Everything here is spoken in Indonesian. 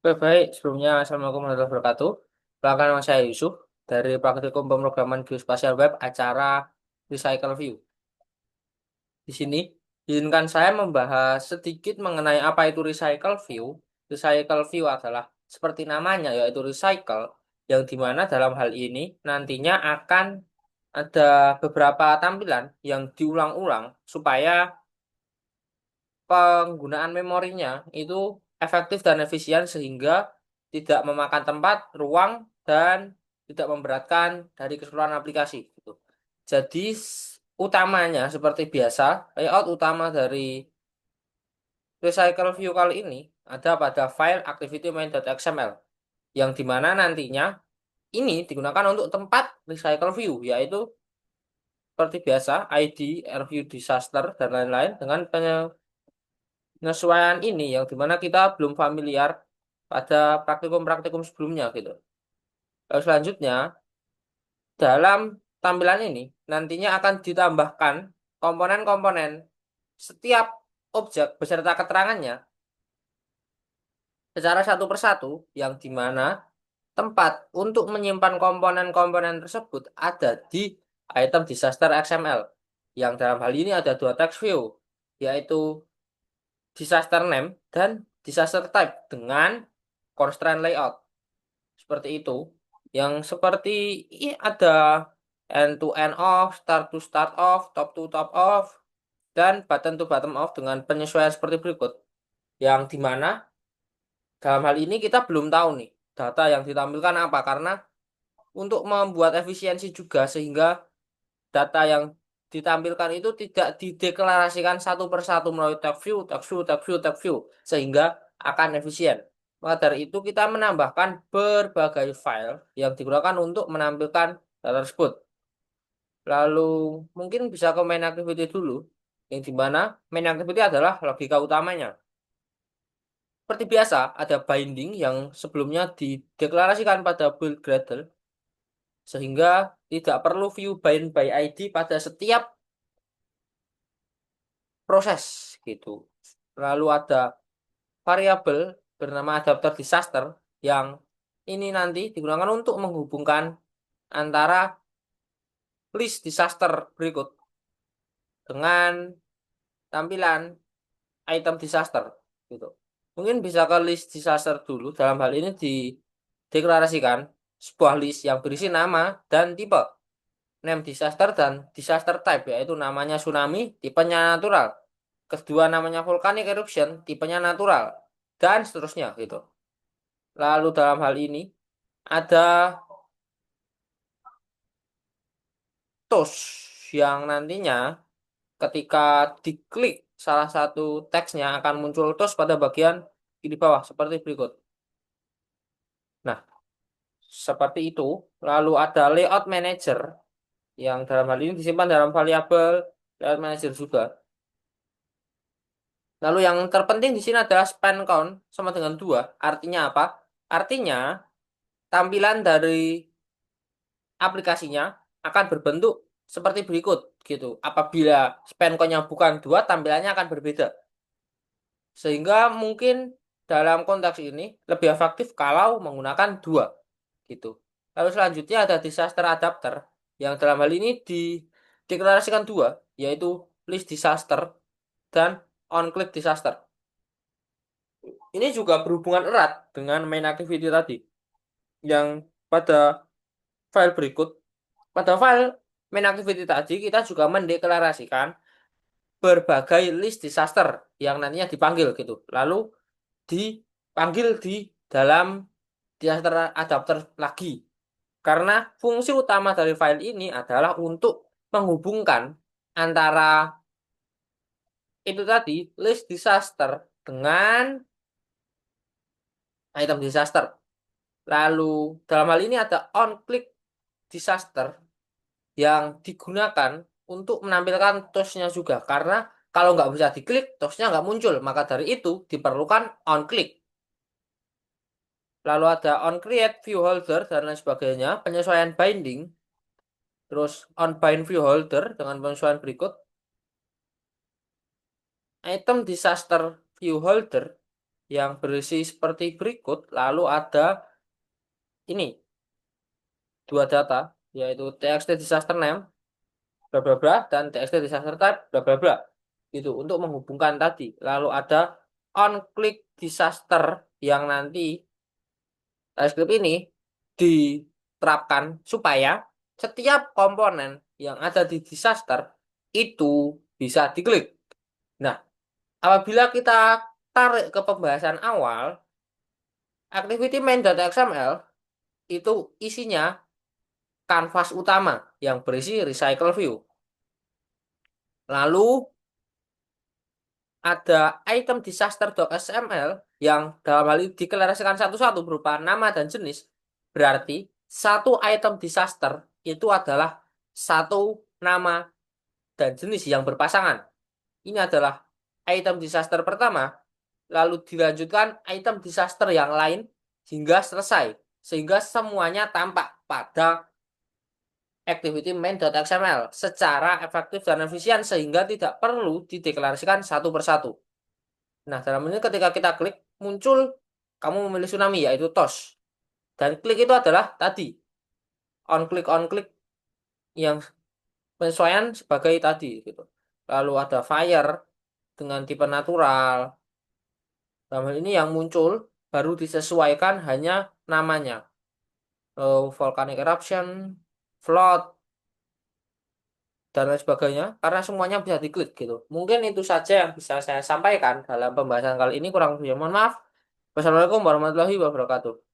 Oke, baik. Sebelumnya, Assalamualaikum warahmatullahi wabarakatuh. Perkenalkan, nama saya Yusuf dari Praktikum Pemrograman Geospasial Web acara Recycle View. Di sini, izinkan saya membahas sedikit mengenai apa itu Recycle View. Recycle View adalah seperti namanya, yaitu recycle, yang dimana dalam hal ini nantinya akan ada beberapa tampilan yang diulang-ulang supaya penggunaan memorinya itu efektif dan efisien sehingga tidak memakan tempat, ruang, dan tidak memberatkan dari keseluruhan aplikasi gitu. Jadi utamanya seperti biasa, layout utama dari Recycle View kali ini ada pada file activity main.xml yang dimana nantinya ini digunakan untuk tempat Recycle View, yaitu seperti biasa ID, review disaster, dan lain-lain dengan penyesuaian ini yang dimana kita belum familiar pada praktikum-praktikum sebelumnya gitu. Lalu selanjutnya, dalam tampilan ini nantinya akan ditambahkan komponen-komponen setiap objek beserta keterangannya secara satu persatu yang dimana tempat untuk menyimpan komponen-komponen tersebut ada di item disaster XML yang dalam hal ini ada dua text view, yaitu disaster name dan disaster type dengan constraint layout seperti itu, yang seperti ada end to end off, start to start off, top to top off, dan button to bottom off dengan penyesuaian seperti berikut, yang dimana dalam hal ini kita belum tahu nih data yang ditampilkan apa, karena untuk membuat efisiensi juga sehingga data yang ditampilkan itu tidak dideklarasikan satu persatu melalui tab view, tab view, tab view, tab view, sehingga akan efisien. Maka dari itu kita menambahkan berbagai file yang digunakan untuk menampilkan data tersebut. Lalu mungkin bisa ke main activity dulu, yang dimana main activity adalah logika utamanya. Seperti biasa, ada binding yang sebelumnya dideklarasikan pada build Gradle, sehingga tidak perlu view bind by ID pada setiap proses gitu. Lalu ada variabel bernama adapter disaster yang ini nanti digunakan untuk menghubungkan antara list disaster berikut dengan tampilan item disaster gitu. Mungkin bisa ke list disaster dulu. Dalam hal ini dideklarasikan sebuah list yang berisi nama dan tipe. Name disaster dan disaster type, yaitu namanya tsunami, tipenya natural. Kedua namanya volcanic eruption, tipenya natural, dan seterusnya gitu. Lalu dalam hal ini ada toast yang nantinya ketika diklik salah satu teksnya akan muncul toast pada bagian di bawah seperti berikut. Nah, seperti itu. Lalu ada layout manager yang dalam hal ini disimpan dalam variabel layout manager juga. Lalu yang terpenting di sini adalah span count sama dengan 2. Artinya apa? Artinya tampilan dari aplikasinya akan berbentuk seperti berikut gitu. Apabila span count-nya bukan 2, tampilannya akan berbeda. Sehingga mungkin dalam konteks ini lebih efektif kalau menggunakan 2 gitu. Lalu selanjutnya ada disaster adapter yang dalam hal ini dideklarasikan 2, yaitu list disaster dan on click disaster. Ini juga berhubungan erat dengan main activity tadi yang pada file berikut. Pada file main activity tadi kita juga mendeklarasikan berbagai list disaster yang nantinya dipanggil gitu. Lalu dipanggil di dalam disaster adapter lagi. Karena fungsi utama dari file ini adalah untuk menghubungkan antara itu tadi list disaster dengan item disaster. Lalu dalam hal ini ada on click disaster yang digunakan untuk menampilkan toolsnya juga. Karena kalau nggak bisa diklik, toolsnya nggak muncul. Maka dari itu diperlukan on click. Lalu ada on create view holder dan lain sebagainya, penyesuaian binding. Terus on bind view holder dengan penyesuaian berikut. Item disaster view holder yang berisi seperti berikut. Lalu ada ini dua data, yaitu txt disaster name bla bla bla dan txt disaster type bla bla bla. Itu untuk menghubungkan tadi. Lalu ada on click disaster yang nanti TypeScript ini diterapkan supaya setiap komponen yang ada di disaster itu bisa diklik. Nah, apabila kita tarik ke pembahasan awal, activity main.xml itu isinya kanvas utama yang berisi recycle view. Lalu ada item disaster.xml yang dalam hal ini diklarasikan satu-satu berupa nama dan jenis. Berarti satu item disaster itu adalah satu nama dan jenis yang berpasangan. Ini adalah item disaster pertama, lalu dilanjutkan item disaster yang lain hingga selesai. Sehingga semuanya tampak pada activity main.xml secara efektif dan efisien sehingga tidak perlu dideklarasikan satu persatu. Nah, dalam ini ketika kita klik, muncul kamu memilih tsunami, yaitu TOS. Dan klik itu adalah tadi, on click yang penyesuaian sebagai tadi. Gitu. Lalu ada fire dengan tipe natural. Dalam hal ini yang muncul baru disesuaikan hanya namanya. Volcanic eruption, flood, dan lain sebagainya. Karena semuanya bisa diklik gitu. Mungkin itu saja yang bisa saya sampaikan dalam pembahasan kali ini. Kurang lebih mohon maaf. Wassalamualaikum warahmatullahi wabarakatuh.